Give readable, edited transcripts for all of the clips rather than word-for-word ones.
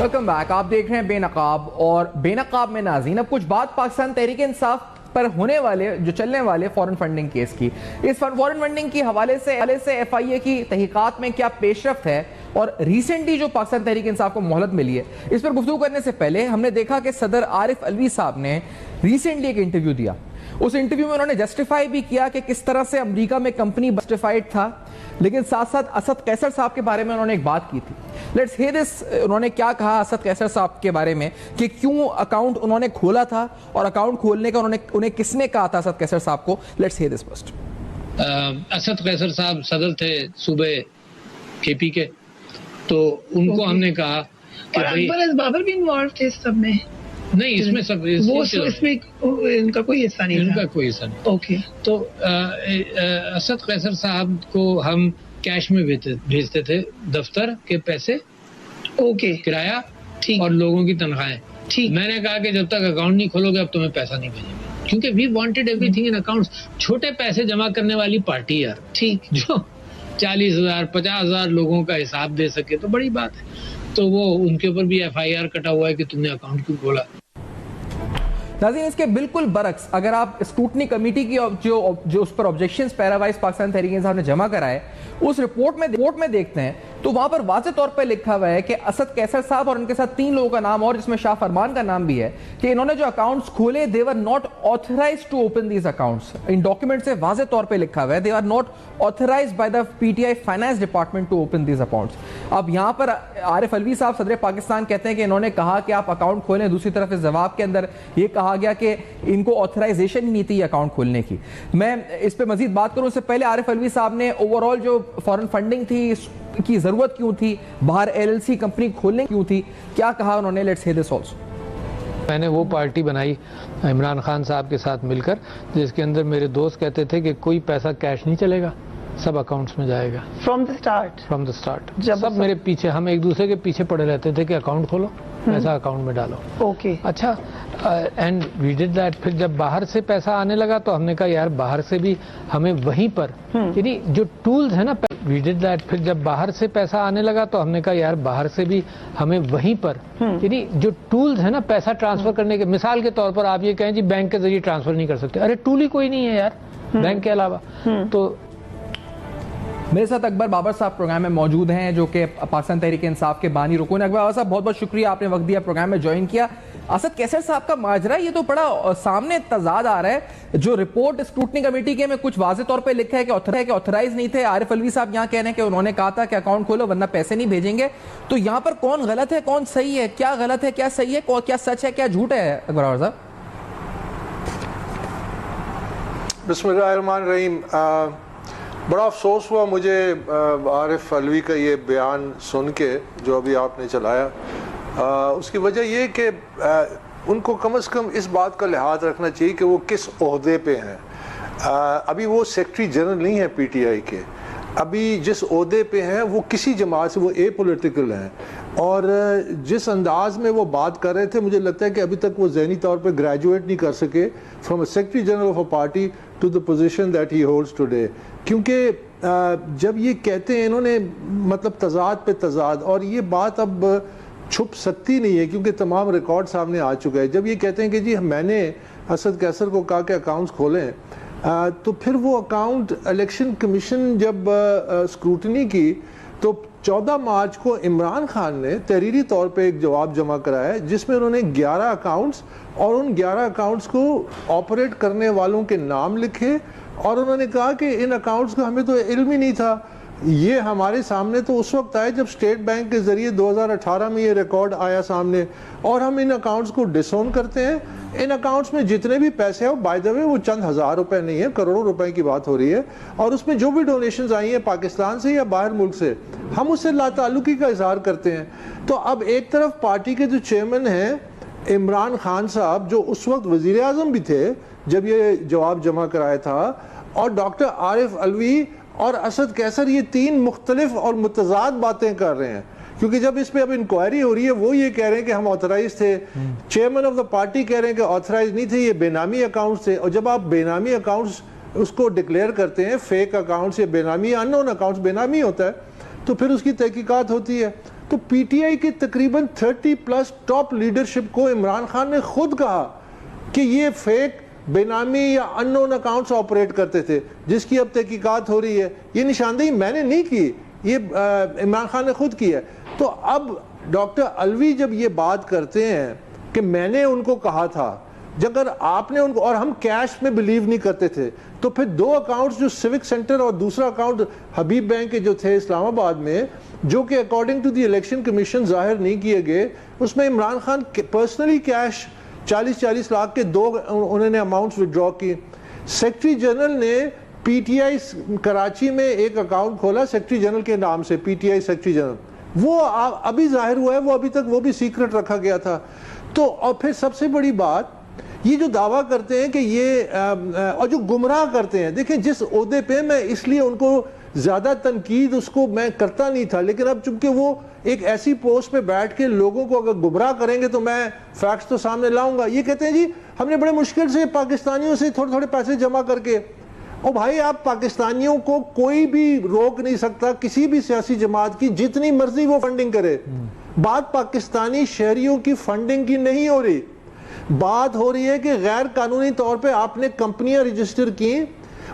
Welcome back. آپ دیکھ رہے ہیں بے نقاب, اور بے نقاب میں ناظرین اب کچھ بات پاکستان تحریک انصاف پر ہونے والے جو چلنے والے فورن فنڈنگ کیس کی. اس فورن فنڈنگ کی حوالے سے ایف آئی اے کی تحقیقات میں کیا پیش رفت ہے اور ریسنٹلی جو پاکستان تحریک انصاف کو مہلت ملی ہے, اس پر گفتگو کرنے سے پہلے ہم نے دیکھا کہ صدر عارف علوی صاحب نے ریسنٹلی ایک انٹرویو دیا. اس انٹرویو میں انہوں نے جسٹیفائی بھی کیا کہ کس طرح سے امریکہ میں کمپنی جسٹیفائڈ تھا, لیکن ساتھ ساتھ اسد قیصر صاحب کے بارے میں انہوں نے ایک بات کی تھی. لیٹس ہیئر دس. انہوں نے کیا کہا اسد قیصر صاحب کے بارے میں کہ کیوں اکاؤنٹ انہوں نے کھولا تھا اور اکاؤنٹ کھولنے کا انہیں کس نے کہا تھا اسد قیصر صاحب کو. Let's hear this first. Asad Qaiser صاحب صدر تھے صوبے کے پی کے, تو ان کو ہم نے کہا کہ بابر بھی انوالو تھے اس سب میں. نہیں, اس میں سب اس میں ان کا کوئی حصہ نہیں, ان کا کوئی حصہ نہیں. اوکے. تو اسد قیصر صاحب کو ہم کیش میں بھیجتے تھے دفتر کے پیسے, اوکے, کرایہ ٹھیک, اور لوگوں کی تنخواہیں. ٹھیک. میں نے کہا کہ جب تک اکاؤنٹ نہیں کھولو گے اب تمہیں پیسہ نہیں بھیجیں گے, کیونکہ we wanted everything in accounts. چھوٹے پیسے جمع کرنے والی پارٹی یار, ٹھیک, جو 40,000 50,000 لوگوں کا حساب دے سکے تو بڑی بات ہے. تو وہ ان کے اوپر بھی ایف آئی آر کٹا ہوا ہے کہ تم نے اکاؤنٹ کیوں کھولا. ناظرین, اس کے بالکل برعکس اگر آپ اسکروٹنی کمیٹی کی جو اس پر آبجیکشنز پیراوائز پاکستان تحریک انصاف نے جمع کرائے اس رپورٹ میں دیکھتے ہیں تو وہاں پر واضح طور پہ لکھا ہوا ہے کہ اسد قیصر صاحب اور ان کے ساتھ 3 لوگوں کا نام اور جس میں شاہ فرمان کا نام بھی ہے کہ انہوں نے جو اکاؤنٹس کھولے they were not authorized to open these accounts. In document سے واضح طور پہ لکھا ہوا ہے they are not authorized by the PTI finance department to open these accounts. اب یہاں پر عارف علوی صاحب صدر پاکستان کہتے ہیں کہ انہوں نے کہا کہ آپ اکاؤنٹ کھولیں, دوسری طرف اس جواب کے اندر یہ کہا گیا کہ ان کو آتھرائزیشن ہی نہیں تھی اکاؤنٹ کھولنے کی. میں اس پہ مزید بات کروں اس سے پہلے عارف علوی صاحب نے اوور آل جو فورن فنڈنگ تھی اس کی ضرورت کیوں تھی, باہر ایل ایل سی کمپنی کھولنے کیوں تھی, کیا کہا انہوں نے. Let's hear this also. میں نے وہ پارٹی بنائی عمران خان صاحب کے ساتھ مل کر جس کے اندر میرے دوست کہتے تھے کہ کوئی پیسہ کیش نہیں چلے گا, سب اکاؤنٹس میں جائے گا فرام دا اسٹارٹ. سب میرے پیچھے, ہم ایک دوسرے کے پیچھے پڑے رہتے تھے کہ اکاؤنٹ کھولو, پیسہ اکاؤنٹ میں ڈالو. اوکے, اچھا, اینڈ وی ڈڈ دیٹ. پھر جب باہر سے پیسہ آنے لگا تو ہم نے کہا یار باہر سے بھی ہمیں وہیں پر یعنی جو ٹولز ہیں نا, وی ڈڈ دیٹ. پھر جب باہر سے پیسہ آنے لگا تو ہم نے کہا یار باہر سے بھی ہمیں وہیں پر یعنی جو ٹولز ہیں نا پیسہ ٹرانسفر کرنے کے, مثال کے طور پر آپ یہ کہیں جی بینک کے ذریعے ٹرانسفر نہیں کر سکتے, ارے ٹول ہی کوئی نہیں ہے یار بینک کے علاوہ. تو میرے ساتھ اکبر بابر صاحب پروگرام میں موجود ہیں جو کہ پاکستان تحریک انصاف کے بانی رکن. اکبر بابر صاحب بہت بہت شکریہ, آپ نے وقت دیا, پروگرام میں جوائن کیا. اسد قیصر صاحب کا ماجرا یہ تو بڑا سامنے تضاد آ رہا ہے. جو رپورٹ اسکروٹنی کمیٹی کے میں کچھ واضح طور پہ لکھا ہے کہ آتھرائز نہیں تھے. عارف علوی صاحب یہاں کہہ رہے ہیں کہ انہوں نے کہا تھا کہ اکاؤنٹ کھولو ورنہ پیسے نہیں بھیجیں گے. تو یہاں پر کون غلط ہے کون صحیح ہے, کیا غلط ہے کیا صحیح ہے, کیا سچ ہے کیا جھوٹ ہے اکبر بابر صاحب؟ بسم اللہ الرحمن الرحیم. بڑا افسوس ہوا مجھے عارف علوی کا یہ بیان سن کے جو ابھی آپ نے چلایا. اس کی وجہ یہ کہ ان کو کم از کم اس بات کا لحاظ رکھنا چاہیے کہ وہ کس عہدے پہ ہیں. ابھی وہ سیکرٹری جنرل نہیں ہیں پی ٹی آئی کے, ابھی جس عہدے پہ ہیں وہ کسی جماعت سے, وہ اے پولیٹیکل ہیں, اور جس انداز میں وہ بات کر رہے تھے مجھے لگتا ہے کہ ابھی تک وہ ذہنی طور پہ گریجویٹ نہیں کر سکے from a secretary general of a party to the position that he holds today. کیونکہ جب یہ کہتے ہیں انہوں نے مطلب تضاد پہ تضاد, اور یہ بات اب چھپ سکتی نہیں ہے کیونکہ تمام ریکارڈ سامنے آ چکا ہے. جب یہ کہتے ہیں کہ جی میں نے اسد قیصر کو کہا کہ اکاؤنٹس کھولیں, تو پھر وہ اکاؤنٹ الیکشن کمیشن جب اسکروٹنی کی تو 14 مارچ کو عمران خان نے تحریری طور پہ ایک جواب جمع کرایا جس میں انہوں نے 11 اکاؤنٹس اور ان 11 اکاؤنٹس کو آپریٹ کرنے والوں کے نام لکھے, اور انہوں نے کہا کہ ان اکاؤنٹس کا ہمیں تو علم ہی نہیں تھا. یہ ہمارے سامنے تو اس وقت آئے جب اسٹیٹ بینک کے ذریعے 2018 میں یہ ریکارڈ آیا سامنے, اور ہم ان اکاؤنٹس کو ڈس اون کرتے ہیں. ان اکاؤنٹس میں جتنے بھی پیسے ہیں بائی دا وے وہ چند ہزار روپے نہیں ہے, کروڑوں روپے کی بات ہو رہی ہے, اور اس میں جو بھی ڈونیشنز آئی ہیں پاکستان سے یا باہر ملک سے ہم اس سے لا تعلقی کا اظہار کرتے ہیں. تو اب ایک طرف پارٹی کے جو چیئرمین ہیں عمران خان صاحب جو اس وقت وزیر اعظم بھی تھے جب یہ جواب جمع کرایا تھا, اور ڈاکٹر عارف علوی اور اسد قیصر, یہ 3 مختلف اور متضاد باتیں کر رہے ہیں. کیونکہ جب اس پہ اب انکوائری ہو رہی ہے وہ یہ کہہ رہے ہیں کہ ہم آتھرائز تھے, چیئرمین آف دا پارٹی کہہ رہے ہیں کہ آتھرائز نہیں تھے, یہ بے نامی اکاؤنٹس تھے. اور جب آپ بے نامی اکاؤنٹس اس کو ڈکلیئر کرتے ہیں, فیک اکاؤنٹس یا بے نامی, ان نون اکاؤنٹس بے نامی ہوتا ہے, تو پھر اس کی تحقیقات ہوتی ہے. تو پی ٹی آئی کے تقریباً 30+ ٹاپ لیڈرشپ کو عمران خان نے خود کہا کہ یہ فیک بے نامی یا ان نون اکاؤنٹس آپریٹ کرتے تھے، جس کی اب تحقیقات ہو رہی ہے. یہ نشاندہی میں نے نہیں کی، یہ عمران خان نے خود کی ہے. تو اب ڈاکٹر الوی جب یہ بات کرتے ہیں کہ میں نے ان کو کہا تھا، اگر آپ نے ان کو، اور ہم کیش میں بلیو نہیں کرتے تھے، تو پھر 2 اکاؤنٹس جو سیوک سینٹر اور دوسرا اکاؤنٹ حبیب بینک کے جو تھے اسلام آباد میں، جو کہ according to the election commission ظاہر نہیں کیے گئے، اس میں عمران خان پرسنلی کیش 40 لاکھ کے 2 انہوں نے اماؤنٹس وڈرا کی. سیکرٹری جنرل نے پی ٹی آئی کراچی میں ایک اکاؤنٹ کھولا سیکرٹری جنرل کے نام سے، P T I secretary general, وہ ابھی ظاہر ہوا ہے، وہ ابھی تک وہ بھی سیکرٹ رکھا گیا تھا. تو اور پھر سب سے بڑی بات یہ جو دعویٰ کرتے ہیں کہ یہ اور جو گمراہ کرتے ہیں، دیکھیں جس عہدے پہ میں اس لیے ان کو زیادہ تنقید اس کو میں کرتا نہیں تھا، لیکن اب چونکہ وہ ایک ایسی پوسٹ پہ بیٹھ کے لوگوں کو اگر گمراہ کریں گے تو میں فیکٹس تو سامنے لاؤں گا. یہ کہتے ہیں جی ہم نے بڑے مشکل سے پاکستانیوں سے تھوڑے تھوڑے پیسے جمع کر کے. اور بھائی آپ پاکستانیوں کو کوئی بھی روک نہیں سکتا کسی بھی سیاسی جماعت کی، جتنی مرضی وہ فنڈنگ کرے. بات پاکستانی شہریوں کی فنڈنگ کی نہیں ہو رہی، بات ہو رہی ہے کہ غیر قانونی طور پہ آپ نے کمپنیاں رجسٹر کی،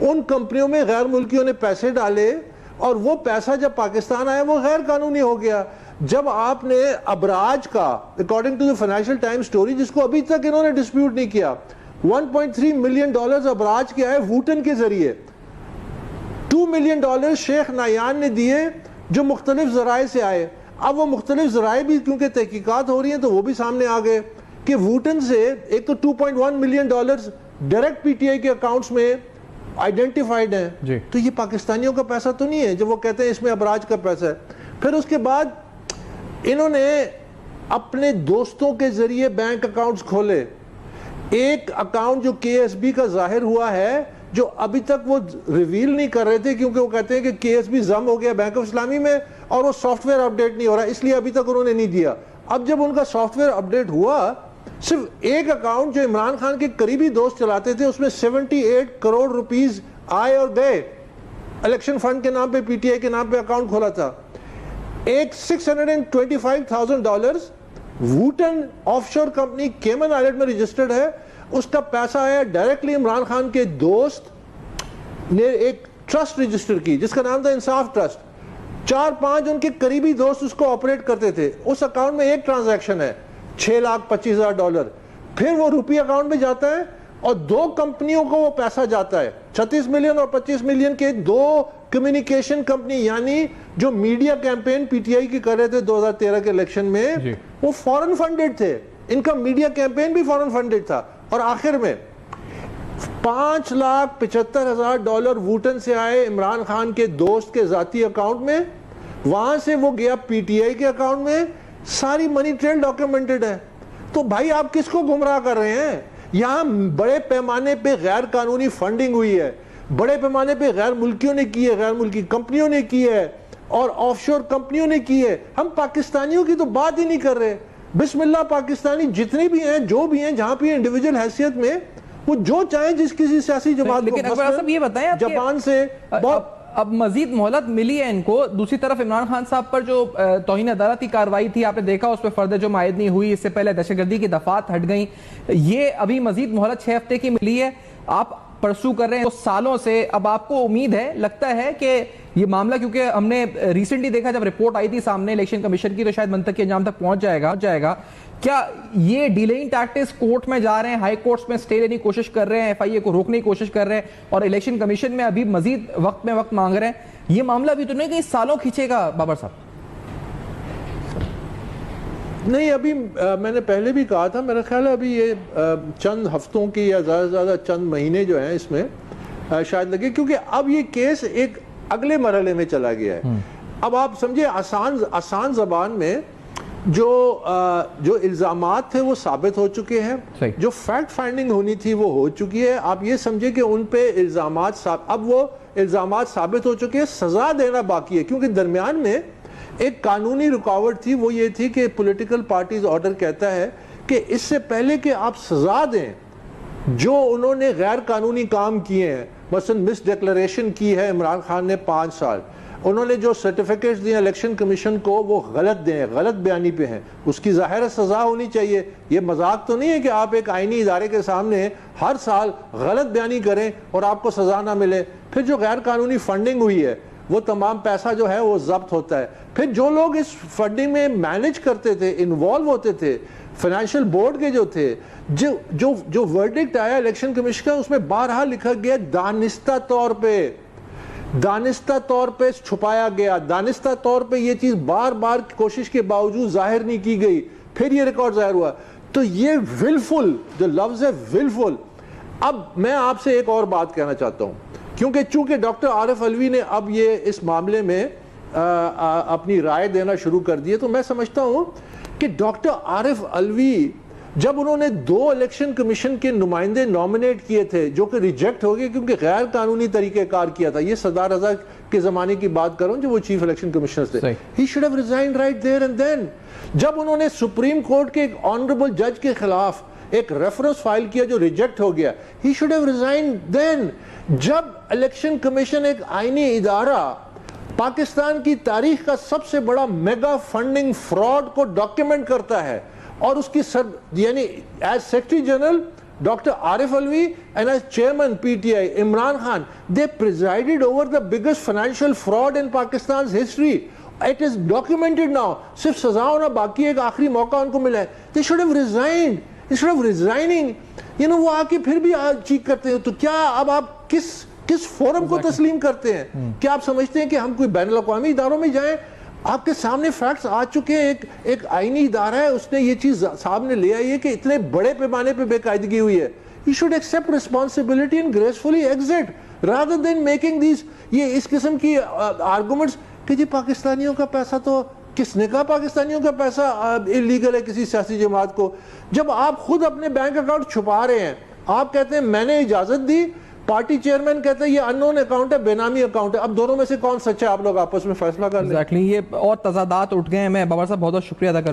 ان کمپنیوں میں غیر ملکیوں نے پیسے ڈالے، اور وہ پیسہ جب پاکستان آیا وہ غیر قانونی ہو گیا. جب آپ نے ابراج کا، according to the financial time story, جس کو ابھی تک انہوں نے ڈسپیوٹ نہیں کیا، $1.3 ملین ابراج کے آئے ووٹن کے ذریعے. $2 ملین شیخ نایان نے دیے جو مختلف ذرائع سے آئے. اب وہ مختلف ذرائع بھی کیونکہ تحقیقات ہو رہی ہیں تو وہ بھی سامنے آ گئے کہ ووٹن سے ایک تو $2.1 million direct P T I کے اکاؤنٹس میں آئیڈینٹیفائیڈ ہیں. تو یہ پاکستانیوں کا پیسہ تو نہیں ہے جب وہ کہتے ہیں اس میں ابراج کا پیسہ ہے. پھر اس کے بعد انہوں نے اپنے دوستوں کے ذریعے بینک اکاؤنٹس کھولے. ایک اکاؤنٹ جو کے ایس بی کا ظاہر ہوا ہے، جو ابھی تک وہ ریویل نہیں کر رہے تھے کیونکہ وہ کہتے ہیں کہ کے ایس بی ضم ہو گیا بینک آف اسلامی میں اور وہ سافٹ ویئر اپڈیٹ نہیں ہو رہا، اس لیے ابھی تک انہوں نے نہیں دیا. اب جب ان کا سافٹ ویئر اپڈیٹ ہوا، صرف ایک اکاؤنٹ جو عمران خان کے قریبی دوست چلاتے تھے، اس میں 78 کروڑ روپیز آئے اور گئے. الیکشن فنڈ کے نام پہ پی ٹی آئی کے نام پہ اکاؤنٹ کھولا تھا. ایک $625,000 ووٹن آف شور کمپنی کیمن آئلینڈ میں رجسٹرڈ ہے، اس کا پیسہ آیا ڈائریکٹلی عمران خان کے دوست نے ایک ٹرسٹ رجسٹر کی جس کا نام تھا انصاف ٹرسٹ. 4-5 ان کے قریبی دوست اس کو آپریٹ کرتے تھے. اس اکاؤنٹ میں ایک ٹرانزیکشن ہے $6,25,000. پھر وہ روپی اکاؤنٹ میں جاتا ہے اور 2 کمپنیوں کو وہ پیسہ جاتا ہے، 36 ملین اور 25 ملین کے 2 کمیونیکیشن کمپنی، یعنی جو media campaign P T I کی کر رہے تھے 2013 کے الیکشن میں، وہ فورن فنڈڈ تھے. ان کا میڈیا کیمپین بھی فورن فنڈڈ تھا. اور آخر میں $5,75,000 ووٹن سے آئے عمران خان کے دوست کے ذاتی اکاؤنٹ میں، وہاں سے وہ گیا پی ٹی آئی کے اکاؤنٹ میں. ساری منی ٹریل ڈاکیومنٹڈ ہے. تو بھائی آپ کس کو گمراہ کر رہے ہیں؟ یہاں بڑے پیمانے پہ غیر قانونی فنڈنگ ہوئی ہے، بڑے پیمانے پہ غیر ملکیوں نے کی ہے، غیر ملکی کمپنیوں نے کی ہے اور آف شور کمپنیوں نے کی ہے. ہم پاکستانیوں کی تو بات ہی نہیں کر رہے. بسم اللہ، پاکستانی جتنے بھی ہیں، جو بھی ہیں، جہاں بھی انڈیویجول حیثیت میں، وہ جو چاہیں جس کسی سیاسی جماعت کو، لیکن اکبر صاحب یہ بتائیں جاپان سے اب مزید مہلت ملی ہے ان کو. دوسری طرف عمران خان صاحب پر جو توہین عدالت کی کارروائی تھی، آپ نے دیکھا اس پہ فرد جرم عائد نہیں ہوئی، اس سے پہلے دہشت گردی کی دفعات ہٹ گئیں. یہ ابھی مزید مہلت 6 ہفتے کی ملی ہے، آپ پرسو کر رہے ہیں سالوں سے. اب آپ کو امید ہے، لگتا ہے کہ یہ معاملہ، کیونکہ ہم نے ریسنٹلی دیکھا جب رپورٹ آئی تھی سامنے الیکشن کمیشن کی، تو شاید منطقی انجام تک پہنچ جائے گا. کیا یہ ڈیلینگ ٹیکٹکس کورٹ میں جا رہے ہیں، ہائی کورٹس میں سٹے لینے کی کوشش کر رہے ہیں، ایف آئی اے کو روکنے کی کوشش کر رہے ہیں، اور الیکشن کمیشن میں ابھی مزید وقت میں وقت مانگ رہے ہیں؟ یہ معاملہ بھی تو نہیں کہ سالوں کھینچے گا بابر صاحب؟ نہیں، ابھی میں نے پہلے بھی کہا تھا، میرا خیال ہے ابھی یہ چند ہفتوں کی یا زیادہ سے زیادہ چند مہینے جو ہیں اس میں شاید لگے، کیونکہ اب یہ کیس ایک اگلے مرحلے میں چلا گیا ہے. اب آپ سمجھے آسان زبان میں جو الزامات تھے وہ ثابت ہو چکے ہیں، جو فیکٹ فائنڈنگ ہونی تھی وہ ہو چکی ہے. آپ یہ سمجھے کہ ان پہ اب وہ الزامات ثابت ہو چکے ہیں، سزا دینا باقی ہے. کیونکہ درمیان میں ایک قانونی رکاوٹ تھی، وہ یہ تھی کہ پولیٹیکل پارٹیز آرڈر کہتا ہے کہ اس سے پہلے کہ آپ سزا دیں جو انہوں نے غیر قانونی کام کیے ہیں، مثلا مس ڈیکلریشن کی ہے عمران خان نے 5 سال، انہوں نے جو سرٹیفکیٹس دیے الیکشن کمیشن کو وہ غلط دیں، غلط بیانی پہ ہیں، اس کی ظاہر سزا ہونی چاہیے. یہ مذاق تو نہیں ہے کہ آپ ایک آئینی ادارے کے سامنے ہر سال غلط بیانی کریں اور آپ کو سزا نہ ملے. پھر جو غیر قانونی فنڈنگ ہوئی ہے وہ تمام پیسہ جو ہے وہ ضبط ہوتا ہے. پھر جو لوگ اس فنڈنگ میں مینج کرتے تھے، انوالو ہوتے تھے، فائنینشیل بورڈ کے جو تھے، جو ورڈکٹ آیا الیکشن کمیشن کا، اس میں بارہا لکھا گیا دانستہ طور پہ چھپایا گیا، دانستہ طور پہ یہ چیز بار بار کوشش کے باوجود ظاہر نہیں کی گئی، پھر یہ ریکارڈ ظاہر ہوا. تو یہ ولفل، جو لفظ ہے ولفل. اب میں آپ سے ایک اور بات کہنا چاہتا ہوں، چونکہ ڈاکٹر عارف علوی نے اب یہ اس معاملے میں اپنی رائے دینا شروع کر دی ہے، تو میں سمجھتا ہوں کہ ڈاکٹر عارف علوی جب انہوں نے 2 الیکشن کمیشن کے نمائندے نومینیٹ کیے تھے جو کہ ریجیکٹ ہو گئے کیونکہ غیر قانونی طریقہ کار کیا تھا، یہ سردار رضا کے زمانے کی بات کروں جو وہ چیف الیکشن کمیشنر تھے، he should have resigned right there and then. جب انہوں نے سپریم کورٹ کے ایک آنریبل جج کے خلاف ایک ریفرنس فائل کیا جو ریجیکٹ ہو گیا، he should have resigned then. جب الیکشن کمیشن ایک آئینی ادارہ پاکستان کی تاریخ کا سب سے بڑا میگا فنڈنگ فراڈ کو ڈاکیومنٹ کرتا ہے اور اس کی یعنی as secretary general doctor Arif Alvi and as chairman P T I Imran Khan they presided over the biggest financial fraud in Pakistan's history. It is documented now. صرف سزا ہونا باقی ایک آخری موقع ان کو ملا ہے. They should have resigned. Instead of resigning, وہ آ کے پھر بھی چیک کرتے ہیں. تو کیا اب آپ کس فورم کو تسلیم کرتے ہیں؟ کیا آپ سمجھتے ہیں کہ ہم کوئی بین الاقوامی اداروں میں جائیں؟ آپ کے سامنے فیکٹس آ چکے ہیں. ایک آئینی ادارہ ہے، اس نے یہ چیز سامنے لے آئی ہے کہ اتنے بڑے پیمانے پہ بے قاعدگی ہوئی ہے. You should accept responsibility and gracefully exit rather than making these یہ اس قسم کی arguments کہ جی پاکستانیوں کا پیسہ تو کس نے کہا پاکستانیوں کا پیسہ اللیگل ہے کسی سیاسی جماعت کو؟ جب آپ خود اپنے بینک اکاؤنٹ چھپا رہے ہیں، آپ کہتے ہیں میں نے اجازت دی، پارٹی چیئرمین کہتے ہیں یہ ان نون اکاؤنٹ ہے، بے نامی اکاؤنٹ ہے. اب دونوں میں سے کون سچ ہے آپ لوگ آپس میں فیصلہ کر لیں. ایگزیکٹلی، یہ اور تضادات اٹھ گئے ہیں. میں بابر صاحب بہت بہت شکریہ ادا کروں